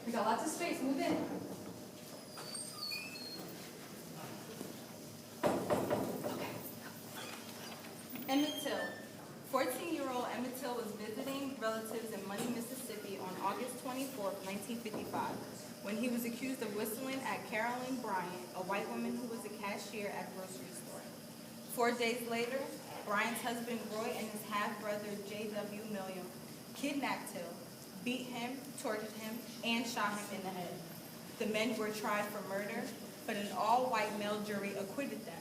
We got lots of space, move in. Okay. Emmett Till. 14-year-old Emmett Till was visiting relatives in Money, Mississippi on August 24, 1955, when he was accused of whistling at Carolyn Bryant, a white woman who was a cashier at a grocery store. 4 days later, Bryant's husband Roy and his half-brother J.W. Milliam kidnapped Till, beat him, tortured him, and shot him in the head. The men were tried for murder, but an all-white male jury acquitted them.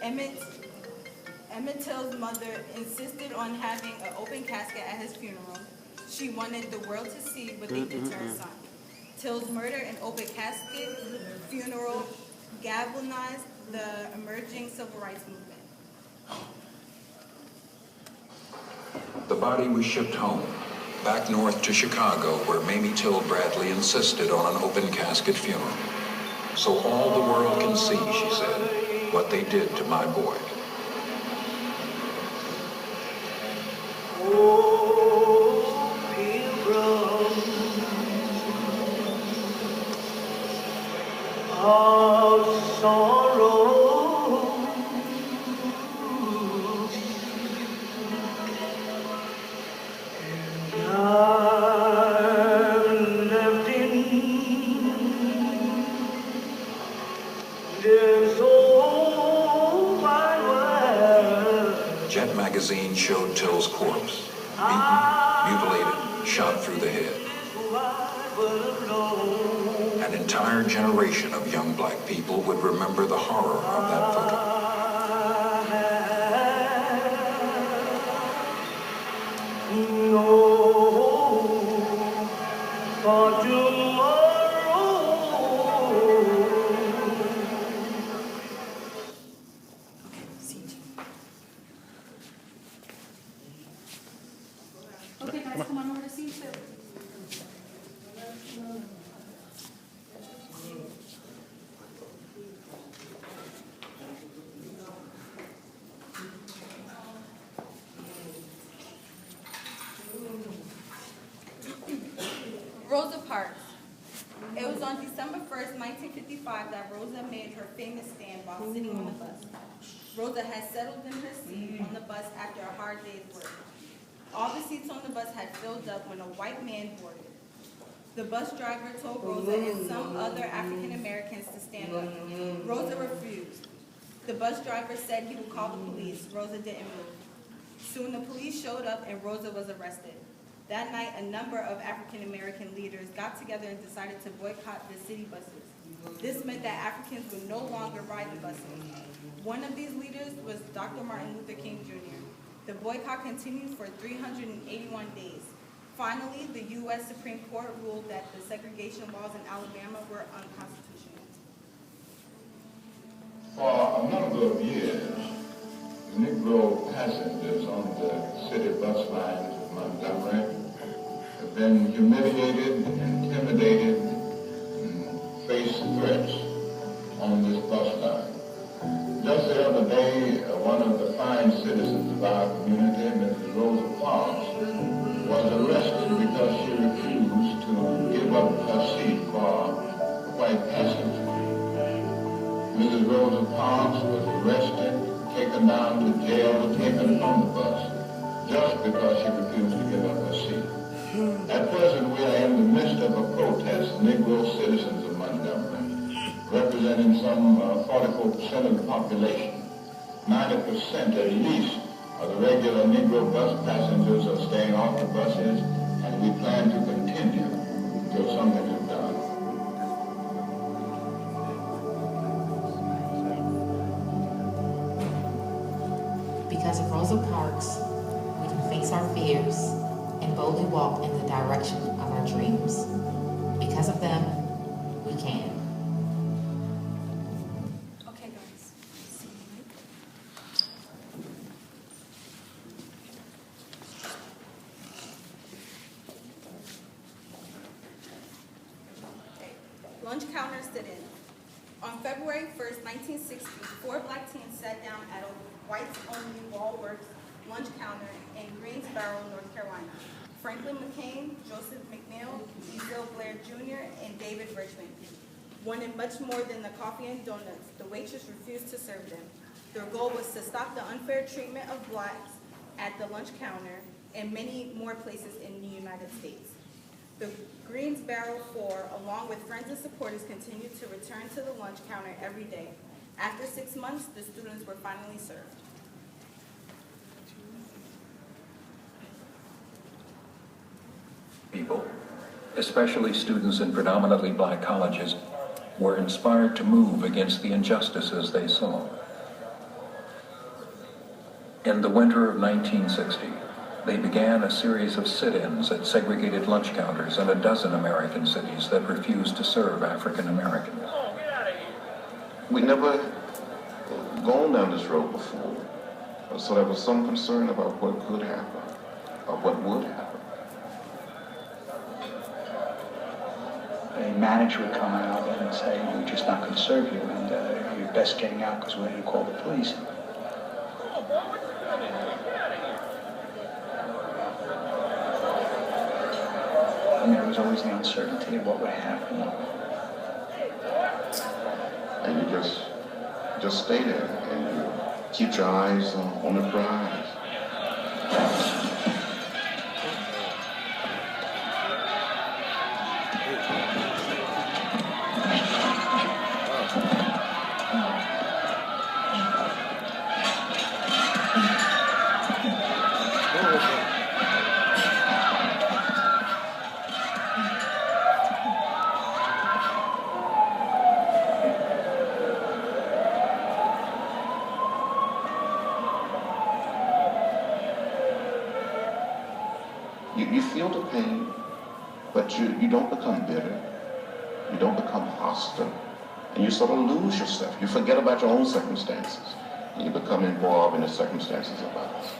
Emmett Till's mother insisted on having an open casket at his funeral. She wanted the world to see what they did to her son. Till's murder and open casket funeral galvanized the emerging civil rights movement. The body was shipped home, back north to Chicago, where Mamie Till Bradley insisted on an open casket funeral. So all the world can see, she said, what they did to my boy. Of sorrow, and I'm left in this old wide world. Jet magazine showed Till's corpse, beaten, mutilated, shot through the head. An entire generation of young black people would remember the horror of that photo. For tomorrow. Okay, guys, come on over to scene 2. Rosa Parks. It was on December 1st, 1955 that Rosa made her famous stand while sitting on the bus. Rosa had settled in her seat on the bus after a hard day's work. All the seats on the bus had filled up when a white man boarded. The bus driver told Rosa and some other African Americans to stand up. Rosa refused. The bus driver said he would call the police. Rosa didn't move. Soon the police showed up and Rosa was arrested. That night, a number of African American leaders got together and decided to boycott the city buses. This meant that Africans would no longer ride the buses. One of these leaders was Dr. Martin Luther King Jr. The boycott continued for 381 days. Finally, the U.S. Supreme Court ruled that the segregation laws in Alabama were unconstitutional. For a number of years, Negro passengers on the city bus lines of Montgomery have been humiliated, intimidated, and faced threats on this bus line. Just the other day, one of the fine citizens of our community, Mrs. Rosa Parks, was arrested because she refused to give up her seat for a white passenger. Mrs. Rosa Parks was arrested, taken down to jail, taken from the bus, just because she refused to give up her seat. At present, we are in the midst of a protest, Negro citizens of Montgomery, representing some 44% of the population. 90% at least of the regular Negro bus passengers are staying off the buses, and we plan to continue until something is done. Because of Rosa Parks, we can face our fears and boldly walk in the direction of our dreams. Because of them, we can. Lunch counter sit-in. On February 1st, 1960, 4 black teens sat down at a whites-only Wallworks lunch counter in Greensboro, North Carolina. Franklin McCain, Joseph McNeil, Ezel Blair Jr., and David Richmond wanted much more than the coffee and donuts. The waitress refused to serve them. Their goal was to stop the unfair treatment of blacks at the lunch counter and many more places in the United States. The Greensboro Four, along with friends and supporters, continued to return to the lunch counter every day. After 6 months, the students were finally served. People, especially students in predominantly black colleges, were inspired to move against the injustices they saw. In the winter of 1960, they began a series of sit-ins at segregated lunch counters in a dozen American cities that refused to serve African Americans. We never gone down this road before, so there was some concern about what could happen, or what would happen. A manager would come out and say, "We're just not going to serve you, and you're best getting out because we're going to call the police." And there was always the uncertainty of what would happen. And you just stay there and you keep your eyes on the prize. You feel the pain, but you don't become bitter. You don't become hostile. And you sort of lose yourself. You forget about your own circumstances. And you become involved in the circumstances of others.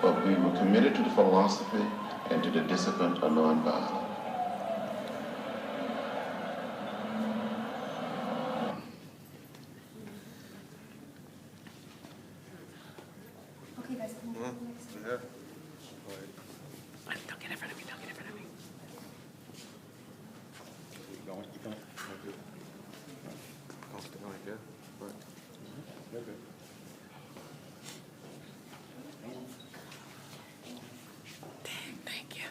But we were committed to the philosophy and to the discipline of nonviolence. Don't get in front of me, don't get in front of me. Thank you.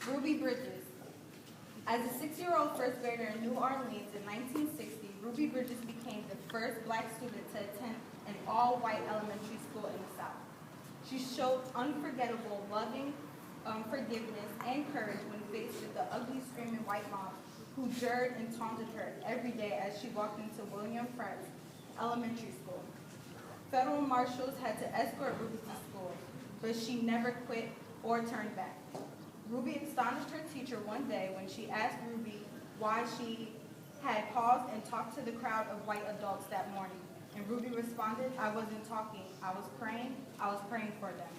Ruby Bridges. As a 6-year-old first grader in New Orleans in 1960, Ruby Bridges became the first black student to attend an all-white elementary school in the South. She showed unforgettable loving forgiveness and courage when faced with the ugly, screaming white mob who jeered and taunted her every day as she walked into William Pratt's elementary school. Federal marshals had to escort Ruby to school, but she never quit or turned back. Ruby astonished her teacher one day when she asked Ruby why she had paused and talked to the crowd of white adults that morning. And Ruby responded, "I wasn't talking, I was praying for them."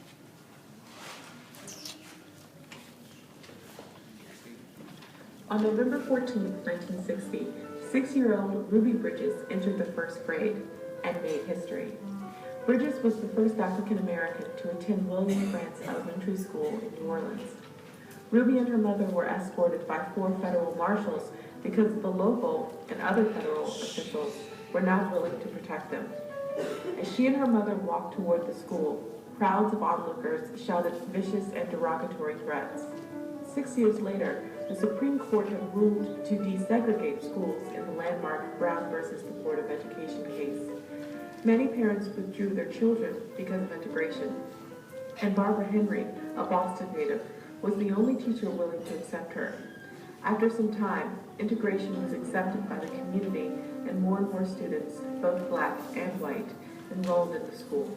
On November 14, 1960, 6-year-old Ruby Bridges entered the first grade and made history. Bridges was the first African American to attend William Grant's Elementary School in New Orleans. Ruby and her mother were escorted by 4 federal marshals because the local and other federal officials were not willing to protect them. As she and her mother walked toward the school, crowds of onlookers shouted vicious and derogatory threats. 6 years later, the Supreme Court had ruled to desegregate schools in the landmark Brown versus the Board of Education case. Many parents withdrew their children because of integration, and Barbara Henry, a Boston native, was the only teacher willing to accept her. After some time, integration was accepted by the community, and more students, both black and white, enrolled in the school.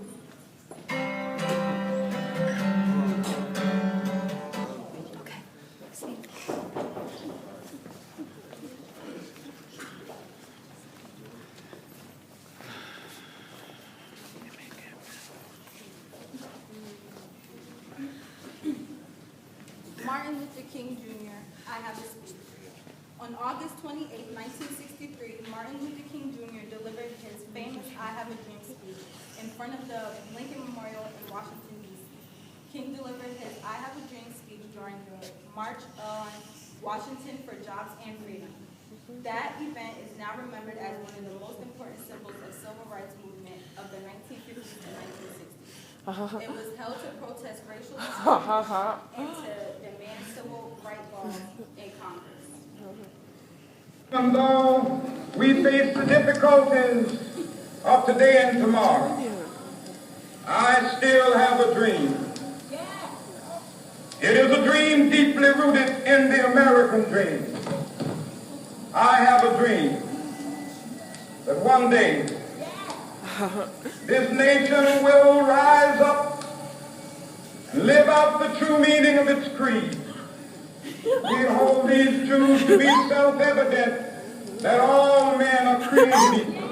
Martin Luther King Jr., I have a speech. On August 28, 1963, Martin Luther King Jr. delivered his famous I Have a Dream speech in front of the Lincoln Memorial in Washington, D.C. King delivered his I Have a Dream speech during the March on Washington for Jobs and Freedom. That event is now remembered as one of the most important symbols of civil rights movement of the 1950s to 1960s. It was held to protest racial discrimination and to demand civil rights laws in Congress. Even though we face the difficulties of today and tomorrow, I still have a dream. It is a dream deeply rooted in the American dream. I have a dream that one day this nation will rise up and live out the true meaning of its creed. We hold these truths to be self-evident that all men are created equal.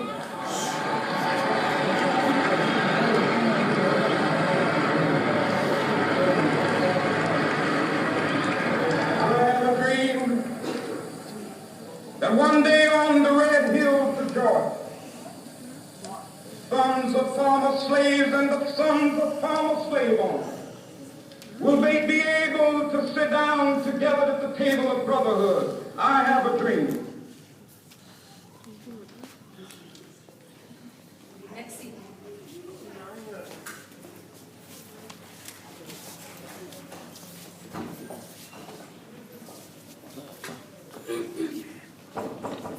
That one day on the red hills of Georgia, sons of former slaves and the sons of former slave owners will they be able to sit down together at the table of brotherhood. I have a dream. Next seat.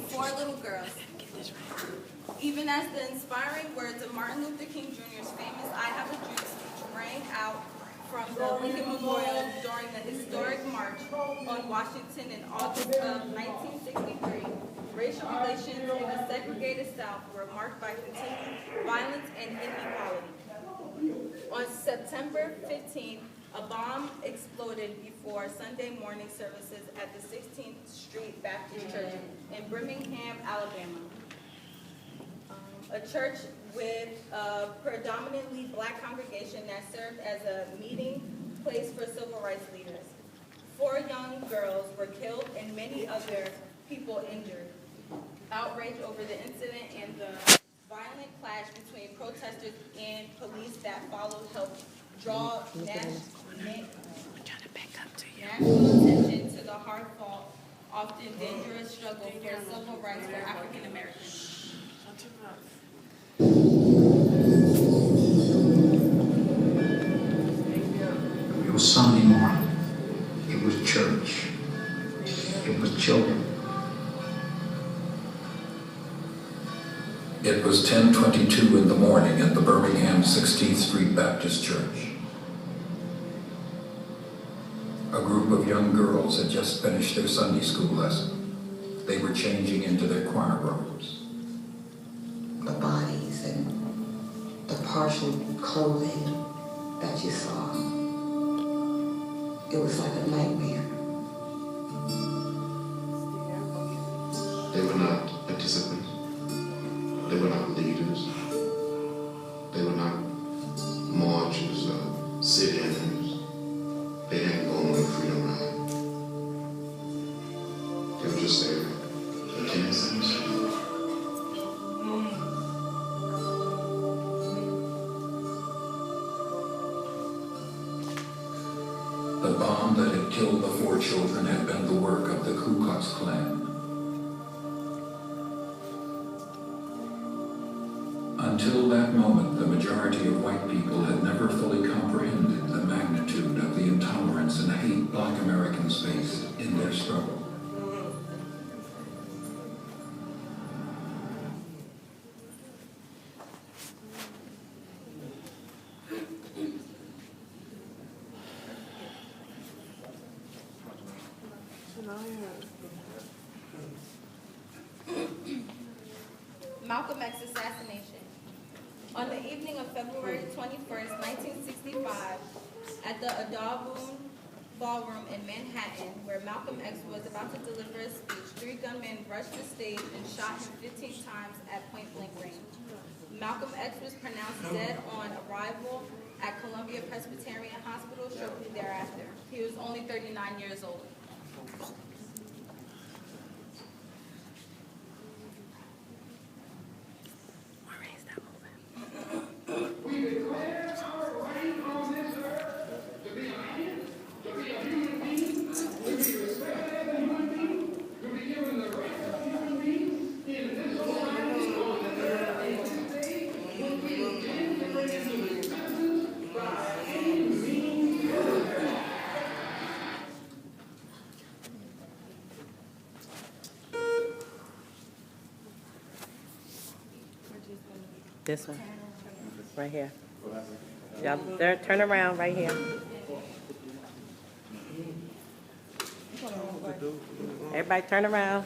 Four little girls. Even as the inspiring words of Martin Luther King Jr.'s famous I Have a Dream speech rang out from the Lincoln Memorial during the historic march on Washington in August of 1963, racial relations in the segregated South were marked by continued violence and inequality. On September 15th, a bomb exploded before Sunday morning services at the 16th Street Baptist Church in Birmingham, Alabama. A church with a predominantly black congregation that served as a meeting place for civil rights leaders. 4 young girls were killed and many other people injured. Outrage over the incident and the violent clash between protesters and police that followed helped draw national attention to the hard-fought, often dangerous struggle for civil rights for African Americans. It was Sunday morning. It was church. It was children. It was 10:22 in the morning at the Birmingham 16th Street Baptist Church. A group of young girls had just finished their Sunday school lesson. They were changing into their choir robes. The bodies and the partial clothing that you saw, it was like a nightmare. They were not participants. They were not leaders. They were not marchers or sit-ins. They didn't go on a freedom ride. They were just there, attending Sunday school. The bomb that had killed the 4 children had been the work of the Ku Klux Klan. Until that moment, the majority of white people had never fully comprehended the magnitude of the intolerance and hate Black Americans faced in their struggle. Malcolm X assassination. On the evening of February 21st, 1965, at the Audubon Ballroom in Manhattan, where Malcolm X was about to deliver a speech, 3 gunmen rushed the stage and shot him 15 times at point-blank range. Malcolm X was pronounced dead on arrival at Columbia Presbyterian Hospital shortly thereafter. He was only 39 years old. We declare our right on this earth to be a man, to be a human being, to be respected as a human being, to be given the rights of human beings in this society on this earth in this day when we begin to bring into existence by any means necessary. This one, right here. Y'all, there, turn around right here. Everybody turn around.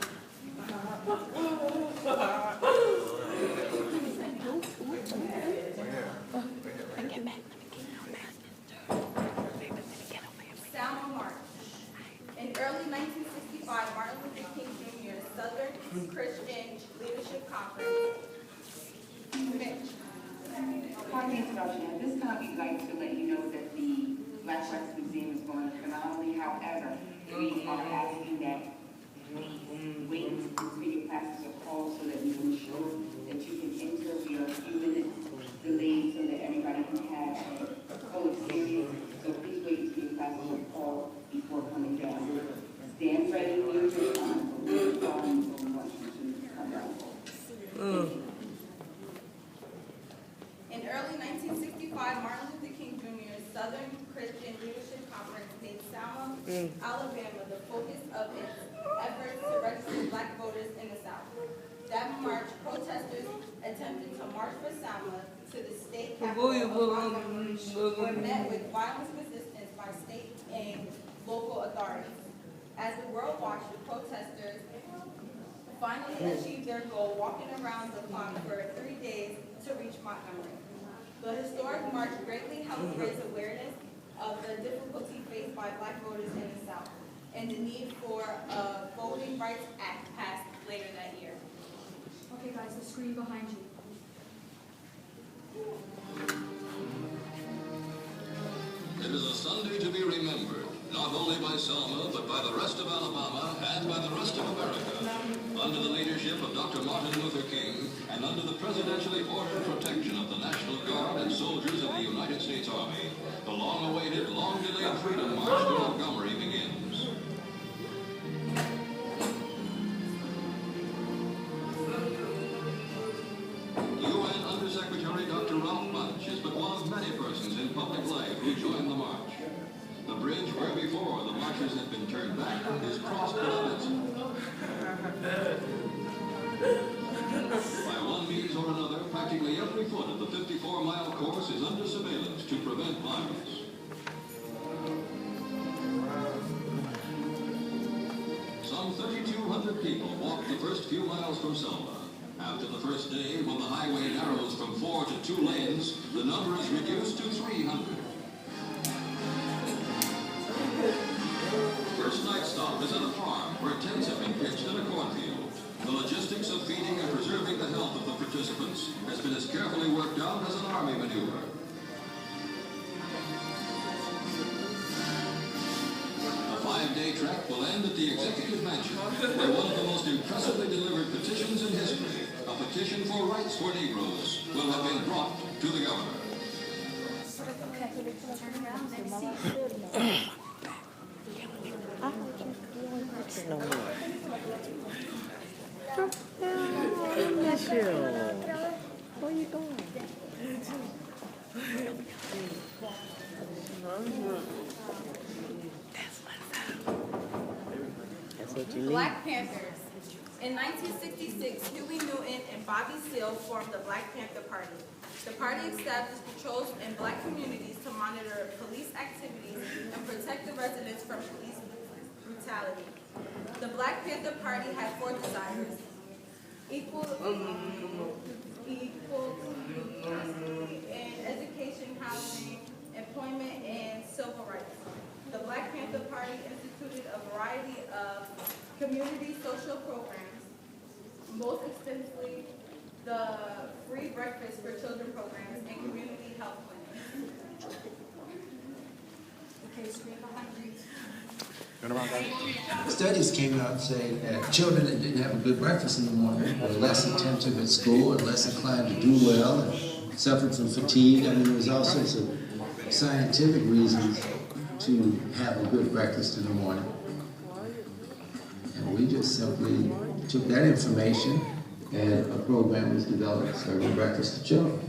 Selma March. In early 1965, Martin Luther King Jr. Southern Christian Leadership Conference. Mitch. Upon the introduction, at this time we'd like to let you know that the Black Rights Museum is going phenomenally. However, we are asking that the wait reading classes are called so that we can ensure that you can enter. We are a few minutes delayed so that everybody can have a full experience. So please wait until your classes are called before coming down. Stand ready, music on, so we want you to come down. Thank you. In early 1965, Martin Luther King Jr. Southern Christian Leadership Conference made Selma, Alabama, the focus of its efforts to register Black voters in the South. That March, protesters attempted to march for Selma to the state capital of Montgomery were met with violent resistance by state and local authorities. As the world watched, the protesters finally achieved their goal, walking around the clock for 3 days to reach Montgomery. The historic march greatly helped raise awareness of the difficulty faced by Black voters in the South and the need for a Voting Rights Act passed later that year. Okay, guys, the screen behind you. It is a Sunday to be remembered, not only by Selma, but by the rest of Alabama and by the rest of America. Under the leadership of Dr. Martin Luther King and under the presidentially ordered protection of the National Guard and soldiers of the United States Army, the long-awaited, long-delayed Freedom March to Montgomery begins. UN Undersecretary Dr. Ralph Bunche is but one of many persons in public life who joined the march. The bridge where before the marchers had been turned back is crossed without incident. By one means or another, practically every foot of the 54-mile course is under surveillance to prevent violence. Some 3,200 people walked the first few miles from Selma. After the first day, when the highway narrows from 4 to 2 lanes, the number is reduced to 300. First night's stop is at a farm where tents have been pitched in a cornfield. The logistics of feeding and preserving the health of the participants has been as carefully worked out as an army maneuver. A 5-day trek will end at the Executive Mansion, where one of the most impressively delivered petitions in history, a petition for rights for Negroes, will have been brought to the governor. No more. I miss you. Where you going? That's what you need. Black Panthers. In 1966, Huey Newton and Bobby Seale formed the Black Panther Party. The party established patrols in Black communities to monitor police activities and protect the residents from police brutality. The Black Panther Party had 4 desires: equality in education, housing, employment, and civil rights. The Black Panther Party instituted a variety of community social programs, most extensively the free breakfast for children programs and community health clinics. screen behind you. Studies came out saying that children that didn't have a good breakfast in the morning were less attentive at school and less inclined to do well and suffered from fatigue. I mean, there's all sorts of scientific reasons to have a good breakfast in the morning. And we just simply took that information and a program was developed serving breakfast to children.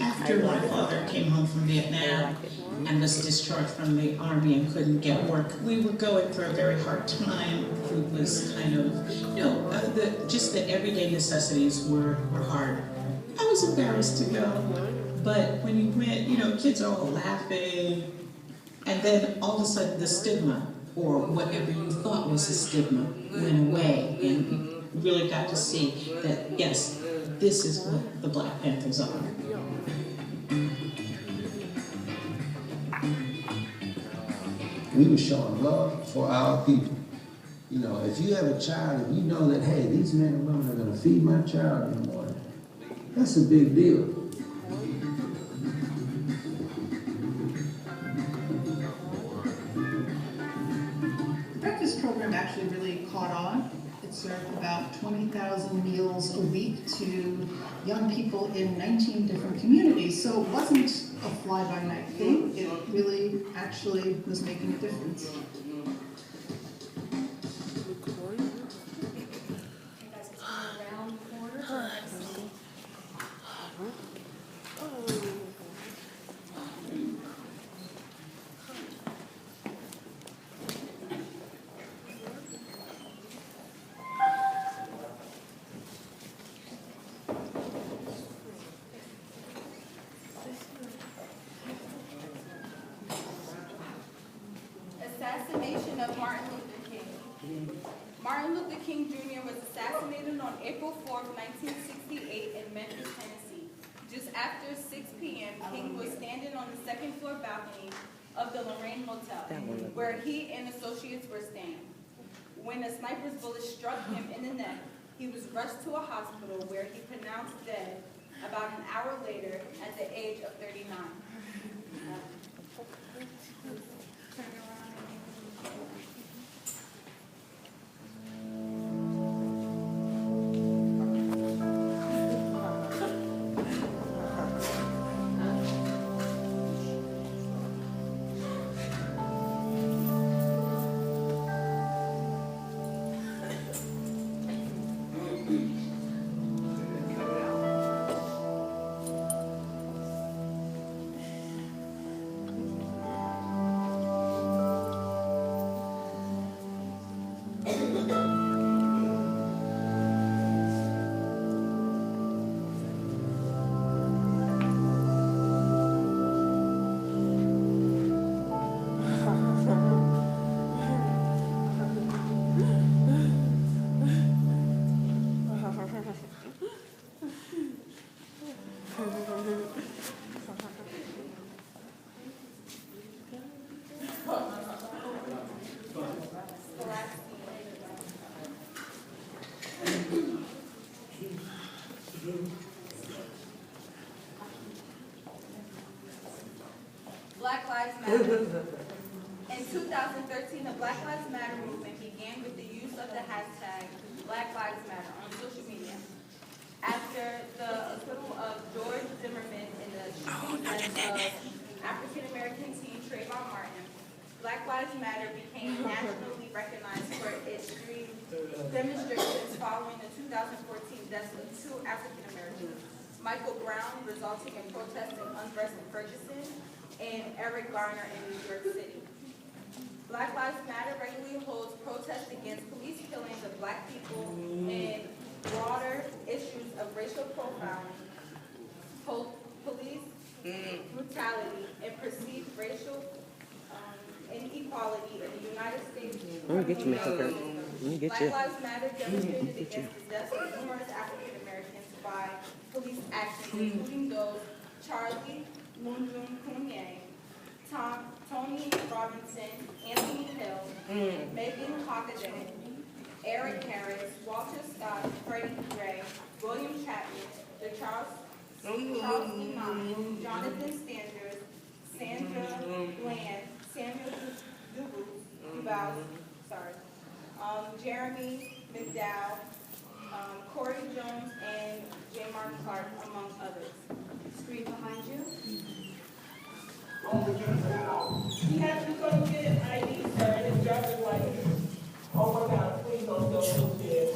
After my father came home from Vietnam and was discharged from the Army and couldn't get work, we were going through a very hard time. Food was kind of, just the everyday necessities were hard. I was embarrassed to go, but when you went, kids are all laughing, and then all of a sudden the stigma, or whatever you thought was a stigma, went away, and you really got to see that, yes, this is what the Black Panthers are. We were showing love for our people. If you have a child and you know that, hey, these men and women are going to feed my child in the morning, that's a big deal. The breakfast program actually really caught on. It served about 20,000 meals a week to young people in 19 different communities. So it wasn't a fly-by-night thing. It really actually was making a difference. Assassination of Martin Luther King. Martin Luther King Jr. was assassinated on April 4, 1968 in Memphis, Tennessee. Just after 6 p.m., King was standing on the second floor balcony of the Lorraine Motel, where he and associates were staying. When a sniper's bullet struck him in the neck, he was rushed to a hospital where he pronounced dead about an hour later at the age of 39. Black Lives Matter. In 2013, the Black Lives Matter movement began with the use of the hashtag Black Lives Matter on social media. After the acquittal of George Zimmerman in the shooting death of African-American teen Trayvon Martin, Black Lives Matter became nationally recognized for its extreme demonstrations following the 2014 deaths of 2 African-Americans, Michael Brown, resulting in protests and unrest in Ferguson, and Eric Garner in New York City. Black Lives Matter regularly holds protests against police killings of Black people and broader issues of racial profiling, police brutality, and perceived racial inequality in the United States. Let me get you, Mr. Kirk. Let me get you. Black Lives Matter demonstrated against the deaths of numerous African Americans by police actions, including those Charlie Mundrum Kunye, Tony Robinson, Anthony Hill, Megan Hockaday, Eric Harris, Walter Scott, Freddie Gray, William Chapman, the Charles Imam, Jonathan Sanders, He has to come get his ID, sir, and his driver's license. Oh my God, please don't go so big.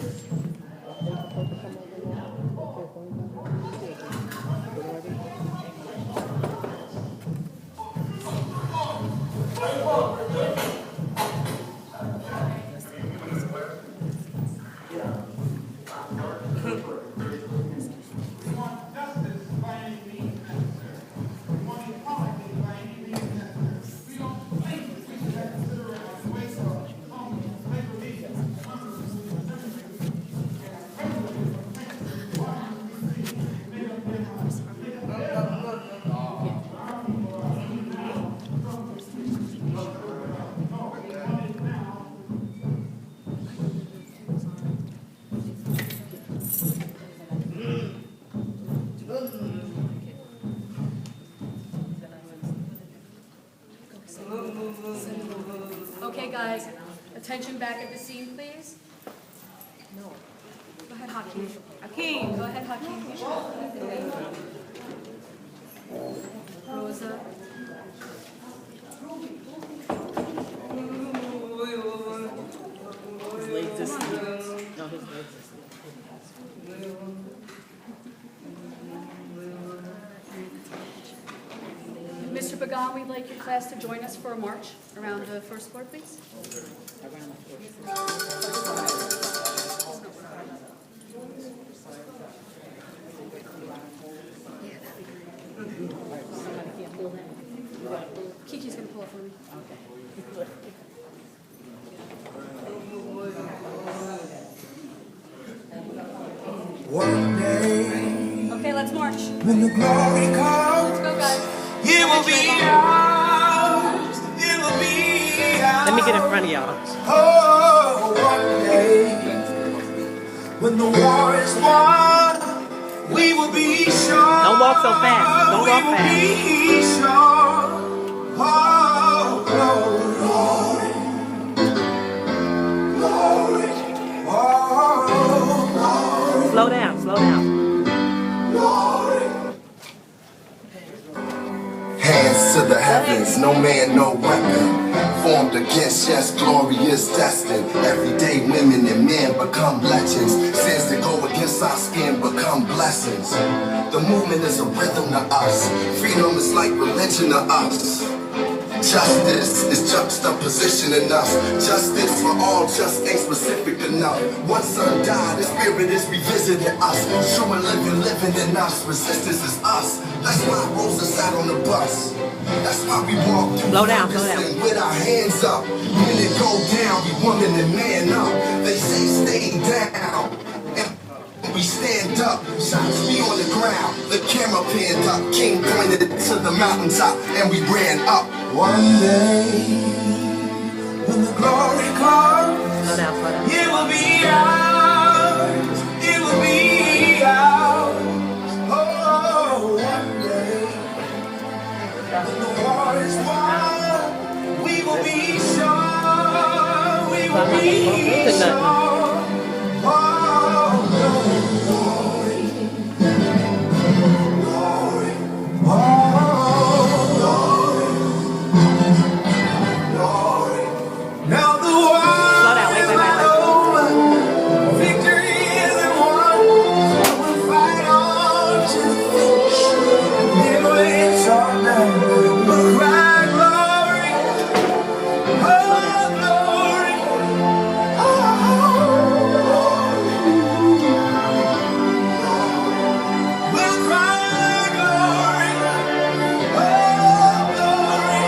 Okay, guys, attention back at the scene, please. No. Go ahead, Hakeem. Hakeem, go ahead, Hakeem. Rosa. His legs are asleep. No, his legs are asleep. Mr. Pagan, we'd like your class to join us for a march around the first floor, please. Kiki's going to pull up for me. One day, Okay, let's march. when the glory comes, Let's go, guys. it will be ours. It will be ours. Let me get in front of y'all. Oh, one day, when the war is won, we will be sure. Don't walk so fast. Don't walk fast. We will be sure. Oh, glory, glory, oh, glory. Slow down, slow down. Hands to the heavens, no man, no weapon. Formed against, yes, glory is destined. Everyday women and men become legends. Sins that go against our skin become blessings. The movement is a rhythm to us. Freedom is like religion to us. Justice is juxtaposition in us. Justice for all just ain't specific enough. One son died, the spirit is revisiting us. True and living in us. Resistance is us. That's why Rosa sat on the bus. That's why we walk through Ferguson with our hands up. When it go down, we woman and man up. They say stay down. We stand up, shots be on the ground. The camera panned up, King pointed to the mountaintop, and we ran up. One day, when the glory comes, it will be ours. It will be ours. Oh, one day, when the war is won, we will be sure. We will be sure. Now the war, victory isn't won, so we'll fight on to the finish. Anyway, it's all done. We'll cry glory, oh glory, oh glory. We'll cry glory, oh glory,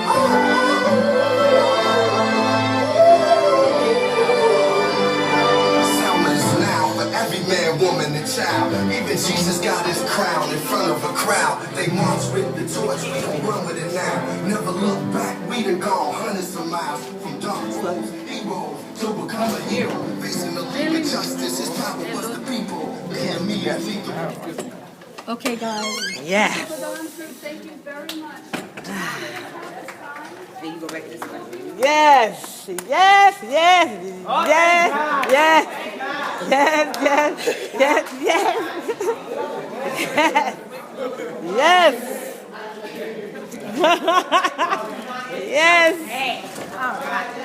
oh. Every man, woman, and child. Even Jesus got his crown in front of a crowd. They march with the torch, we gon' run with it now. Never look back, we done gone hundreds of miles. From dark roads, heroes, to become a hero. Facing the league of justice, his power was the people. Damn me, I think the... Okay, guys. Yeah. Thank you very much. Then you go back this way. Yes, yes, yes, yes, yes, yes, yes, yes, yes, yes, Yes. Hey, all right.